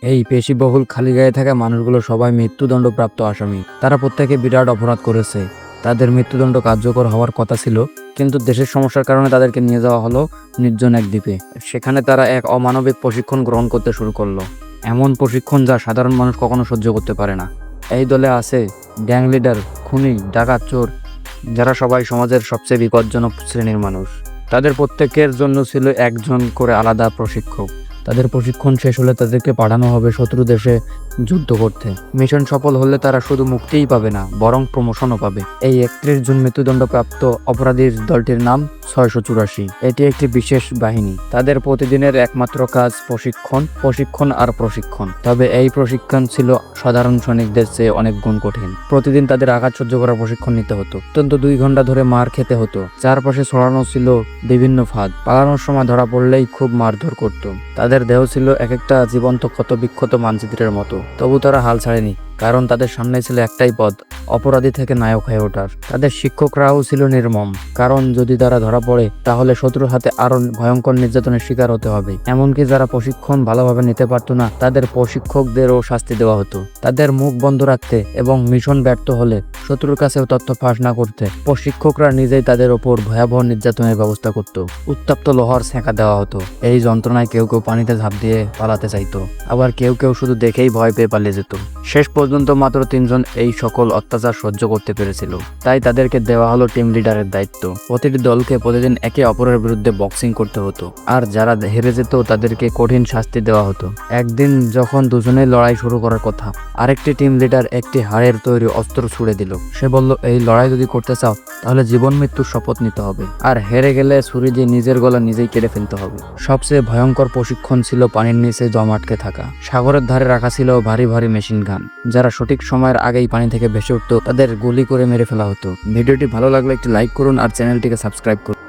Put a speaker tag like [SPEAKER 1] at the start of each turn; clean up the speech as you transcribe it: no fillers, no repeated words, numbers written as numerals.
[SPEAKER 1] এই পেশিবহুল খালি গায়ে থাকা মানুষগুলো সবাই মৃত্যুদণ্ডপ্রাপ্ত আসামি। তারা প্রত্যেকে বিরাট অপরাধ করেছে। তাদের মৃত্যুদণ্ড কার্যকর হওয়ার কথা ছিল, কিন্তু দেশের সমস্যার কারণে তাদেরকে নিয়ে যাওয়া হলো নির্জন এক দ্বীপে। সেখানে তারা এক অমানবিক প্রশিক্ষণ গ্রহণ করতে শুরু করলো, এমন প্রশিক্ষণ যা সাধারণ মানুষ কখনো সহ্য করতে পারে না। এই দলে আছে গ্যাং লিডার, খুনি, ডাকাত, চোর, যারা সবাই সমাজের সবচেয়ে বিপজ্জনক শ্রেণীর মানুষ। তাদের প্রত্যেকের জন্য ছিল একজন করে আলাদা প্রশিক্ষক। তাদের প্রশিক্ষণ শেষ হলে তাদেরকে পাঠানো হবে শত্রু দেশে যুদ্ধ করতে। মিশন সফল হলে তারা শুধু মুক্তিই পাবে না, বরং প্রমোশনও পাবে। এই 31 জুন মৃত্যুদণ্ডপ্রাপ্ত অপরাধীর দলটির নাম 684। এটি একটি বিশেষ বাহিনী। তাদের প্রতিদিনের একমাত্র কাজ প্রশিক্ষণ আর প্রশিক্ষণ। তবে এই প্রশিক্ষণ ছিল সাধারণ সৈনিকদের চেয়ে অনেক গুণ কঠিন। প্রতিদিন তাদের আঘাত সহ্য করার প্রশিক্ষণ নিতে হতো। অত্যন্ত 2 ঘন্টা ধরে মার খেতে হতো। চারপাশে ছড়ানো ছিল বিভিন্ন ফাঁদ। পালানোর সময় ধরা পড়লেই খুব মারধর করত। তাদের দেহ ছিল এক একটা জীবন্ত ক্ষতবিক্ষত মানচিত্রের মতো। তবু তারা হাল ছাড়েনি, কারণ তাদের সামনে ছিল একটাই পথ, অপরাধী থেকে নায়ক হয়ে ওঠার। তাদের শিক্ষকরাও ছিল নির্মম, কারণ যদি তারা ধরা পড়ে তাহলে শত্রুর হাতে আরো ভয়ঙ্কর নির্যাতনের শিকার হতে হবে। এমনকি যারা প্রশিক্ষণ ভালোভাবে নিতে পারত না, তাদের প্রশিক্ষকদেরও শাস্তি দেওয়া হতো। তাদের মুখ বন্ধ রাখতে এবং মিশন ব্যর্থ হলে শত্রুর কাছেও তথ্য ফাঁস না করতে প্রশিক্ষকরা নিজেই তাদের ওপর ভয়াবহ নির্যাতনের ব্যবস্থা করত। উত্তপ্ত লোহার সেঁকা দেওয়া হতো। এই যন্ত্রণায় কেউ কেউ পানিতে ঝাঁপ দিয়ে পালাতে চাইতো, আবার কেউ কেউ শুধু দেখেই ভয় পেয়ে পালিয়ে যেত। শেষ পর্যন্ত মাত্র 3 জন এই সকল অত্যাচার সহ্য করতে পেরেছিল। তাই তাদেরকে দেওয়া হলো টিম লিডারের দায়িত্ব। প্রতিটি দলকে প্রতিদিন একে অপরের বিরুদ্ধে বক্সিং করতে হতো, আর যারা হেরে যেত তাদেরকে কঠিন শাস্তি দেওয়া হতো। একদিন যখন দুজনেই লড়াই শুরু করার কথা, আরেকটি টিম লিডার একটি হাড়ের তৈরি অস্ত্র ছুড়ে দিল। সে বলল, এই লড়াই যদি করতে চাও তাহলে জীবন মৃত্যুর শপথ নিতে হবে, আর হেরে গেলে ছুরি দিয়ে নিজের গলা নিজেই কেটে ফেলতে হবে। সবচেয়ে ভয়ঙ্কর প্রশিক্ষণ ছিল পানির নিচে জম আটকে থাকা। সাগরের ধারে রাখা ছিল ভারী ভারী মেশিন গান। যারা সঠিক সময়ের আগেই পানি থেকে ভেসে উঠতো তাদের গুলি করে মেরে ফেলা হতো। ভিডিওটি ভালো লাগলে একটি লাইক করুন আর চ্যানেলটিকে সাবস্ক্রাইব করুন।